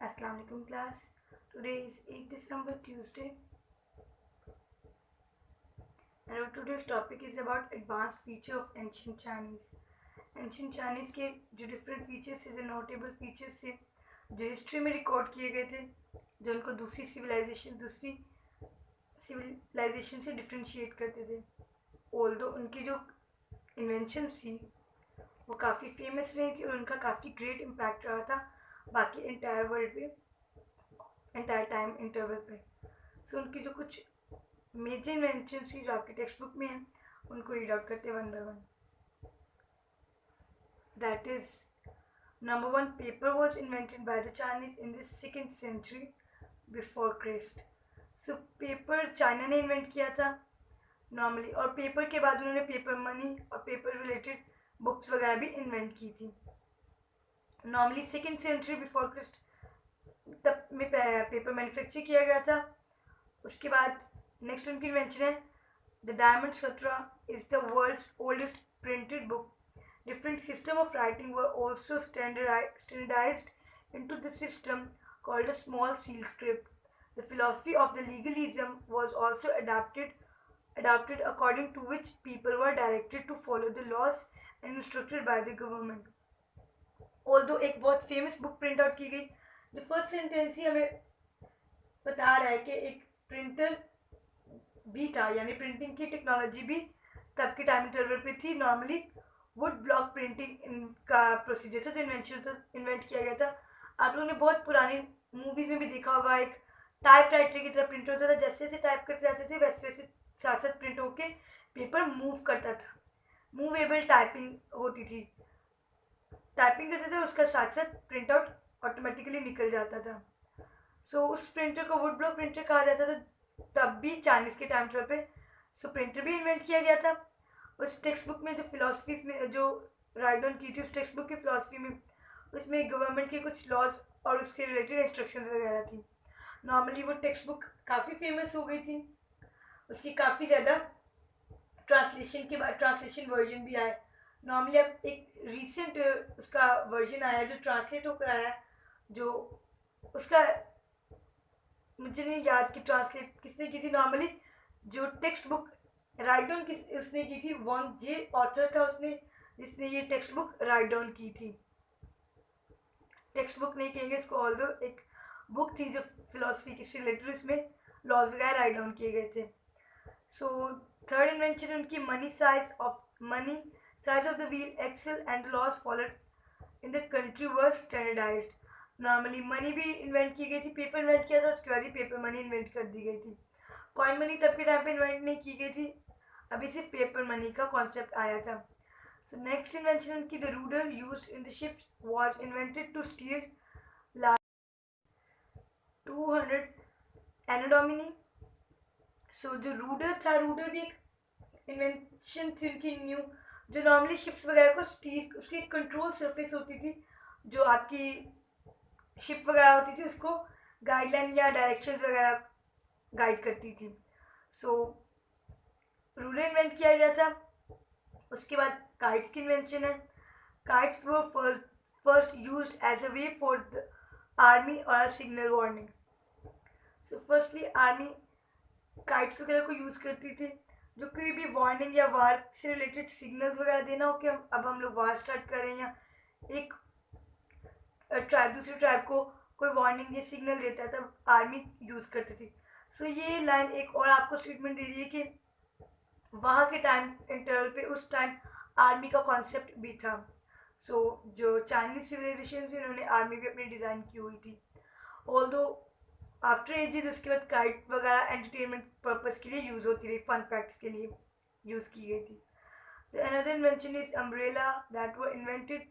Assalamu alaikum class. Today is 8 December Tuesday and our today's topic is about advanced feature of ancient Chinese. Ancient Chinese के जो different features है, जो notable features है, जो history में record किए गए थे, जो उनको दूसरी civilization से differentiate करते थे. Although उनकी जो inventions थी वो काफ़ी famous रही थी और उनका काफ़ी great impact रहा था बाकी entire world पे, entire time interval पे. So उनकी जो कुछ मेजर इन्वेंशन थी जो आपके टेक्स्ट बुक में है उनको रीड आउट करते हैं one by one. That is number one, paper was invented by the Chinese in the second century before Christ. So paper China ने इन्वेंट किया था नॉर्मली, और पेपर के बाद उन्होंने पेपर मनी और पेपर रिलेटेड बुक्स वगैरह भी इन्वेंट की थी. Normally second century before Christ तब में पेपर मैन्युफैक्चर किया गया था. उसके बाद नेक्स्ट उनकी इन्वेंशन है the Diamond Sutra is the world's oldest printed book. Different system of writing were also standardized into the system called a small seal script. The philosophy of the legalism was also adapted according to which people were directed to follow the laws and instructed by the government. Although एक बहुत famous book print out की गई, जो first sentence ही हमें बता रहा है कि एक printer भी था, यानी प्रिंटिंग की टेक्नोलॉजी भी तब के टाइम इंटरवल पे थी. नॉर्मली वुड ब्लॉक प्रिंटिंग का प्रोसीजर था जो इन्वेंट किया गया था. आप लोगों ने बहुत पुरानी मूवीज़ में भी देखा होगा, एक टाइप राइटर की तरह प्रिंट होता था. जैसे जैसे टाइप करते जाते थे वैसे वैसे साथ साथ प्रिंट होके पेपर मूव करता था. मूवेबल टाइपिंग होती थी, टाइपिंग करते थे उसका साथ साथ प्रिंट आउट ऑटोमेटिकली निकल जाता था. सो उस प्रिंटर को वुड ब्लॉक प्रिंटर कहा जाता था तब भी चाइनीज़ के टाइम पे. सो प्रिंटर भी इन्वेंट किया गया था. उस टेक्स्ट बुक में जो फिलोसफीज में जो राइट डाउन की थी उस टेक्स्ट बुक की फिलोसफी में उसमें गवर्नमेंट के कुछ लॉज और उससे रिलेटेड इंस्ट्रक्शंस वगैरह थी. नॉर्मली वो टेक्स्ट बुक काफ़ी फेमस हो गई थी. उसकी काफ़ी ज़्यादा ट्रांसलेशन के बाद ट्रांसलेशन वर्जन भी आया. नॉर्मली अब एक रिसेंट उसका वर्जन आया जो ट्रांसलेट होकर आया, जो उसका मुझे नहीं याद कि ट्रांसलेट किसने की थी. नॉर्मली जो टेक्स्ट बुक राइट डाउन उसने की थी, वॉन्ग जे ऑथर था उसने जिसने ये टेक्स्ट बुक राइट डाउन की थी. टेक्स्ट बुक नहीं कहेंगे इसको, ऑल्दो एक बुक थी जो फिलोसफी के रिलेटेड, इसमें लॉज वगैरह राइट डाउन किए गए थे. सो थर्ड इन्वेंशन उनकी money size of the wheel axle and laws followed in the country were standardised. Normally money भी इन्वेंट की गई थी, पेपर इन्वेंट किया था उसके बाद ही पेपर मनी इन्वेंट कर दी गई थी. कॉइन मनी तब के टाइम पे इन्वेंट नहीं की गई थी, अभी सिर्फ पेपर मनी का कॉन्सेप्ट आया था. सो नेक्स्ट इन्वेंशन उनकी the rudder used in the ships was invented to steer 200 Anno Domini. So जो रूडर था, रूडर भी एक इन्वेंशन थी उनकी न्यू, जो नॉर्मली शिप्स वगैरह को स्टीयर उसकी कंट्रोल सरफेस होती थी, जो आपकी शिप वगैरह होती थी उसको गाइडलाइन या डायरेक्शंस वगैरह गाइड करती थी. सो रूलर इन्वेंट किया गया था. उसके बाद काइट्स की इन्वेंशन है. काइट्स वो first used as a way for the army और a signal warning. So firstly army kites वगैरह को यूज़ करती थी जो कोई भी वार्निंग या वार से रिलेटेड सिग्नल्स वगैरह देना हो कि अब हम लोग वार स्टार्ट कर रहे हैं, या एक ट्राइब दूसरी ट्राइब को कोई वार्निंग या सिग्नल देता है तब आर्मी यूज़ करती थी. सो ये लाइन एक और आपको स्टेटमेंट दे रही है कि वहाँ के टाइम इंटरवल पे उस टाइम आर्मी का कॉन्सेप्ट भी था. सो जो चाइनीज सिविलाइजेशन थी उन्होंने आर्मी भी अपनी डिज़ाइन की हुई थी. ऑल्दो आफ्टर एजेस उसके बाद काइट वगैरह एंटरटेनमेंट पर्पज़ के लिए यूज़ होती रही, फन फैक्ट्स के लिए यूज़ की गई थी. Another invention is umbrella that were invented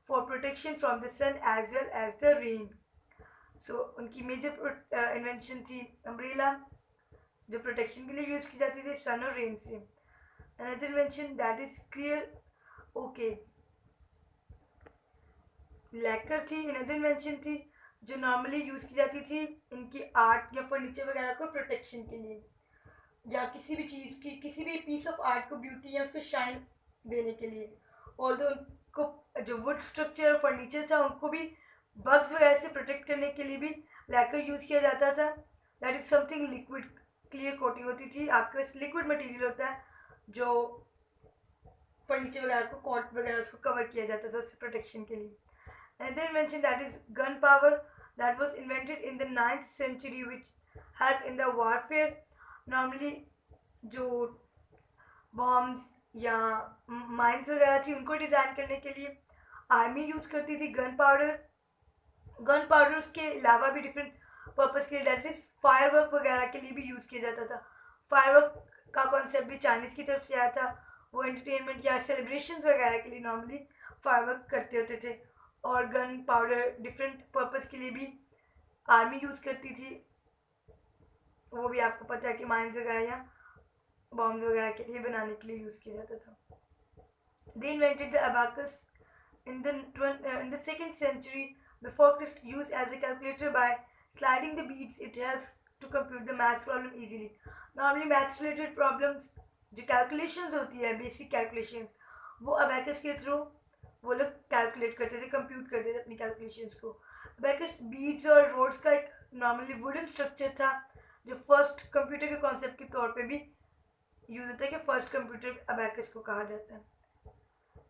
for protection from the sun as well as the rain. So उनकी मेजर इन्वेंशन थी अम्ब्रेला, जो प्रोटेक्शन के लिए यूज़ की जाती थी सन और रेन से. Another invention that is clear, okay, lacquer थी. अनदर इन्वेंशन थी जो नॉर्मली यूज़ की जाती थी इनकी आर्ट या फर्नीचर वगैरह को प्रोटेक्शन के लिए, या किसी भी चीज़ की किसी भी पीस ऑफ आर्ट को ब्यूटी या उसको शाइन देने के लिए. ऑल्दो उनको जो वुड स्ट्रक्चर फर्नीचर था उनको भी बग्स वगैरह से प्रोटेक्ट करने के लिए भी लैकर यूज़ किया जाता था। That is something liquid, clear coating होती थी, आपके पास लिक्विड मटेरियल होता है जो फर्नीचर वगैरह को, कॉट वगैरह उसको कवर किया जाता था उससे प्रोटेक्शन के लिए। Another invention, that is gunpowder, that was invented in the 9th century, which helped in the warfare. Normally जो बॉम्ब्स या माइंस वगैरह थी उनको डिज़ाइन करने के लिए आर्मी यूज़ करती थी गन पाउडर। गन पाउडर के अलावा भी डिफरेंट पर्पज़ के लिए, दैट इज फायरवर्क वगैरह के लिए भी यूज़ किया जाता था। फायरवर्क का कॉन्सेप्ट भी चाइनीज़ की तरफ से आया था। वो एंटरटेनमेंट या सेलिब्रेशन वगैरह के लिए नॉर्मली फायरवर्क करते होते थे। और गन पाउडर डिफरेंट पर्पज़ के लिए भी आर्मी यूज़ करती थी, वो भी आपको पता है कि माइंस वगैरह या बॉम्ब वगैरह के लिए बनाने के लिए यूज़ किया जाता था। They invented the abacus in the 2nd century before Christ, used as a calculator. By sliding the beads, it helps to compute the maths problem easily. Normally maths related problems जो calculations होती है, basic calculations, वो abacus के through वो लोग calculate करते थे, compute करते थे अपनी कैलकुलेशंस को। अबैकस बीड्स और रोड्स का एक नॉर्मली वुडन स्ट्रक्चर था जो फर्स्ट कंप्यूटर के कॉन्सेप्ट के तौर पे भी यूज होता है कि फर्स्ट कंप्यूटर अबैकस को कहा जाता है।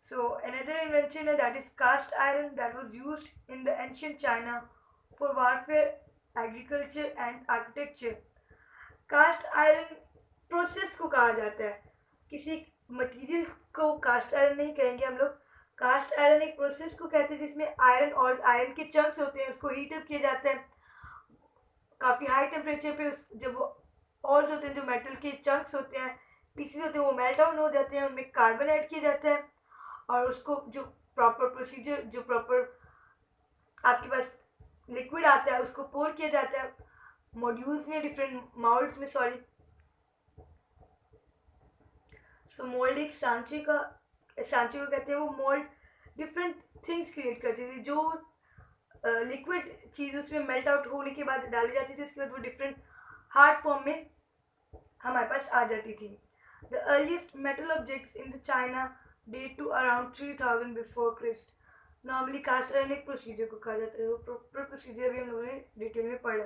सो अनदर इन्वेंशन है that is cast iron, that was used in the ancient China for warfare, agriculture and architecture. Cast iron process को कहा जाता है, किसी मटेरियल को कास्ट आयरन नहीं कहेंगे हम लोग। कास्ट आयरन एक प्रोसेस को कहते हैं जिसमें आयरन और आयरन के चंक्स होते हैं, उसको हीट अप किया जाता है काफ़ी हाई टेम्परेचर पे। उस जब वो ऑर्स होते हैं, जो मेटल के चंक्स होते हैं, पीसीज होते हैं, वो मेल्ट डाउन हो जाते हैं, उनमें कार्बन ऐड किया जाता है और उसको जो प्रॉपर प्रोसीजर, जो प्रॉपर आपके पास लिक्विड आता है उसको पोर किया जाता है मॉड्यूल्स में, डिफरेंट मोल्ड्स में, सॉरी। सो मोल्ड एक सांचे को कहते हैं। वो मोल्ड डिफरेंट थिंग्स क्रिएट करती थी, जो लिक्विड चीज़ उसमें मेल्ट आउट होने के बाद डाली जाती थी, उसके बाद वो डिफरेंट हार्ड फॉर्म में हमारे पास आ जाती थी। The earliest metal objects in the China date to around 3000 before Christ. Normally cast iron एक प्रोसीजर को कहा जाता है, वो प्रॉपर प्रोसीजर भी हम लोगों ने डिटेल में पढ़ा।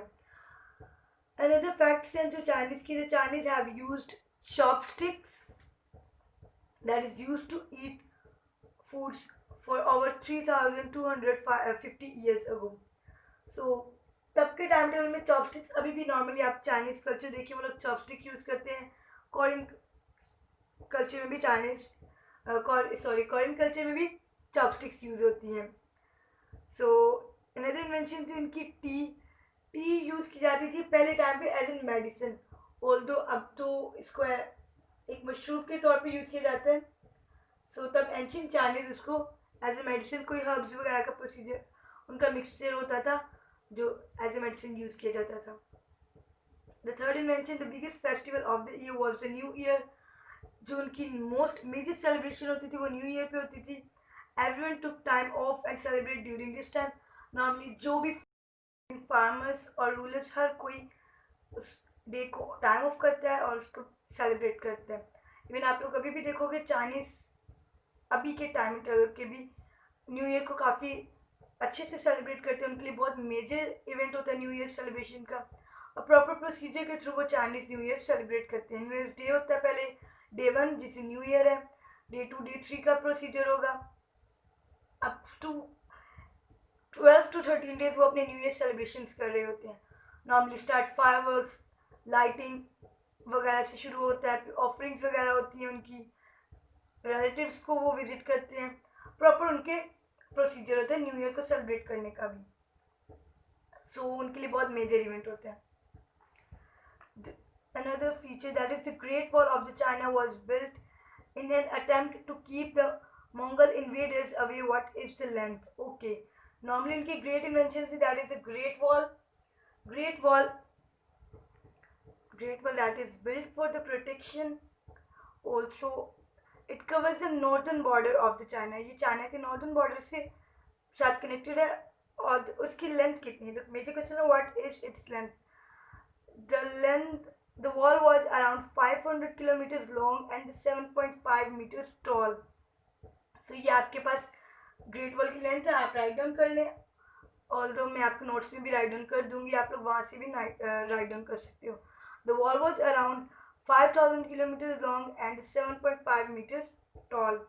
अनदर फैक्ट्स हैं जो चाइनीज़ की, the Chinese have used chopsticks that is used to eat foods for over 3250 years ago. So तब के टाइम टेबल में चॉपस्टिक्स अभी भी नॉर्मली आप चाइनीज़ कल्चर देखिए, वो लोग चॉपस्टिक यूज़ करते हैं। कोरियन कल्चर में भी कोरियन कल्चर में भी चॉपस्टिक्स यूज़ होती हैं। सो अनदर इन्वेंशन थी उनकी टी यूज़ की जाती थी पहले टाइम पे एज एन मेडिसिन, ऑल्दो अब तो इसको एक मशरूब के तौर पे यूज़ किया जाता है। सो तब एंशिएंट चाइनीज उसको एज ए मेडिसिन, कोई हर्ब्स वगैरह का प्रोसीजर उनका मिक्सचर होता था जो एज ए मेडिसिन यूज़ किया जाता था। The third invention, the biggest festival of the year was the new year. जो उनकी मोस्ट मेजर सेलिब्रेशन होती थी वो न्यू ईयर पे होती थी। Everyone took time of and celebrate during this time. Normally जो भी फार्मर्स और रूलर्स, हर कोई उस डे को टाइम ऑफ करता है और उसको सेलिब्रेट करता है। इवन आप लोग कभी भी देखोगे चाइनीज़ अभी के टाइम टेबल के भी न्यू ईयर को काफ़ी अच्छे से सेलिब्रेट करते हैं, उनके लिए बहुत मेजर इवेंट होता है न्यू ईयर सेलिब्रेशन का, और प्रॉपर प्रोसीजर के थ्रू वो चाइनीज़ न्यू ईयर सेलिब्रेट करते हैं। न्यू ईयर्स डे होता है पहले, डे 1 जिसे न्यू ईयर है, डे 2 डे 3 का प्रोसीजर होगा, अप टू 12 to 13 डेज वो अपने न्यू ईयर सेलिब्रेशन कर रहे होते हैं। नॉर्मली स्टार्ट फायरवर्क्स, लाइटिंग वगैरह से शुरू होता है, ऑफरिंग्स वगैरह होती हैं उनकी, रिलेटिव्स को वो विजिट करते हैं, प्रॉपर उनके प्रोसीजर होता है न्यू ईयर को सेलिब्रेट करने का भी। सो उनके लिए बहुत मेजर इवेंट होता है। Another feature, that is the Great Wall of the China, was built in an attempt to keep the Mongol invaders away. What is the length? Okay, normally उनकी great invention थी, that is the Great Wall. Great Wall that is built for the protection. Also it covers the northern border of the China. ये China के northern border से साथ connected है। और उसकी length कितनी है? तो मेजर क्वेश्चन है what is its length. The wall was around 500 kilometres long and 7.5 metres tall. So ये आपके पास ग्रेट वॉल की लेंथ है, आप राइट डाउन कर लें। ऑल्दो मैं आपको नोट्स में भी राइट डाउन कर दूंगी, आप लोग वहाँ से भी राइट डाउन कर सकते हो. The wall was around 5,000 kilometre long and 7.5 metres tall.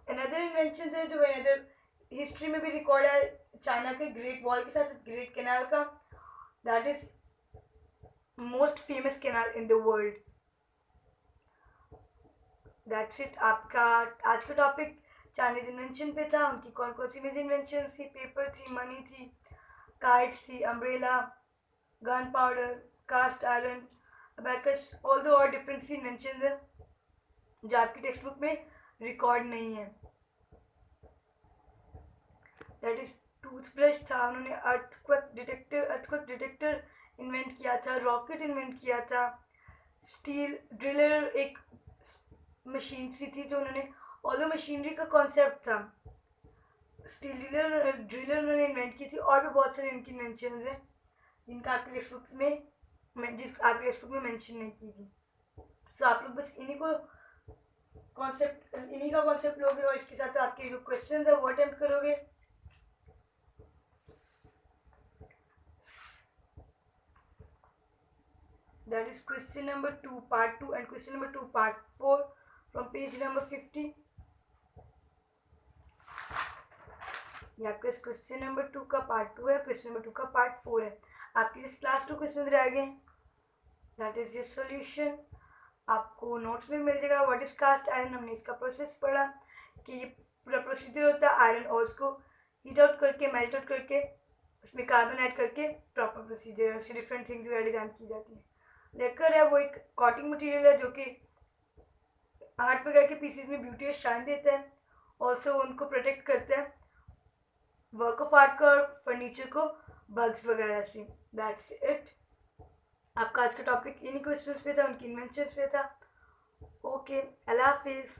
Another invention है जो अनदर हिस्ट्री में भी रिकॉर्ड है चाइना के ग्रेट वॉल के साथ ग्रेट कैनाल का. That is most famous canal in the world. That's it. आपका आज का टॉपिक चाइनीज इन्वेंशन पे था. उनकी कौन कौन सी मेजर इन्वेंशन थी. पेपर थी, मनी थी, काइट्स थी, umbrella, gun powder, cast iron, abacus, all दो और डिफरेंट सी इन्वेंशन है जो आपकी टेक्स्ट बुक में रिकॉर्ड नहीं है. दैट इज टूथब्रश था. उन्होंने अर्थक्वेक डिटेक्टर इन्वेंट किया था. रॉकेट इन्वेंट किया था. स्टील ड्रिलर एक मशीन सी थी जो उन्होंने, ऑल्दो मशीनरी का कॉन्सेप्ट था, स्टील ड्रिलर उन्होंने इन्वेंट की थी. और भी बहुत सारी उनकी इन्वेंशन हैं जिनका आपके टेक्स्ट बुक में आपके टेक्स्ट बुक में मेंशन नहीं की गई. सो आप लोग बस इन्हीं का कॉन्सेप्ट लोगे और इसके साथ आपके जो क्वेश्चन है वो अटेम्प्ट करोगे. That is question number 2 part 2 and question number 2 part 4 from page number 50. ये आपके क्वेश्चन नंबर 2 का पार्ट 2 है, क्वेश्चन नंबर 2 का पार्ट 4 है. आपके इस क्लास 2 क्वेश्चन रह गए. दैट इज ये सॉल्यूशन. आपको नोट्स में मिल जाएगा. व्हाट इज कास्ट आयरन, हमने इसका प्रोसेस पढ़ा कि ये पूरा प्रोसीजर होता है आयरन और उसको हीट आउट करके, मेल्ट आउट करके, उसमें कार्बन ऐड करके प्रॉपर प्रोसीजर, उससे डिफरेंट थिंग्स वगैरह डिजाइन की जाती है. लेकर है वो एक कॉटिंग मटेरियल है जो कि आर्ट वगैरह के पीसेस में ब्यूटी शाइन देता है. ऑल्सो उनको प्रोटेक्ट करता है वर्क ऑफ आर्ट का और फर्नीचर को बग्स वगैरह से. That's it. आपका आज का टॉपिक इन्हीं क्वेश्चंस पे था, उनकी इन्वेंशंस पे था. ओके, अल्लाह हाफिज़.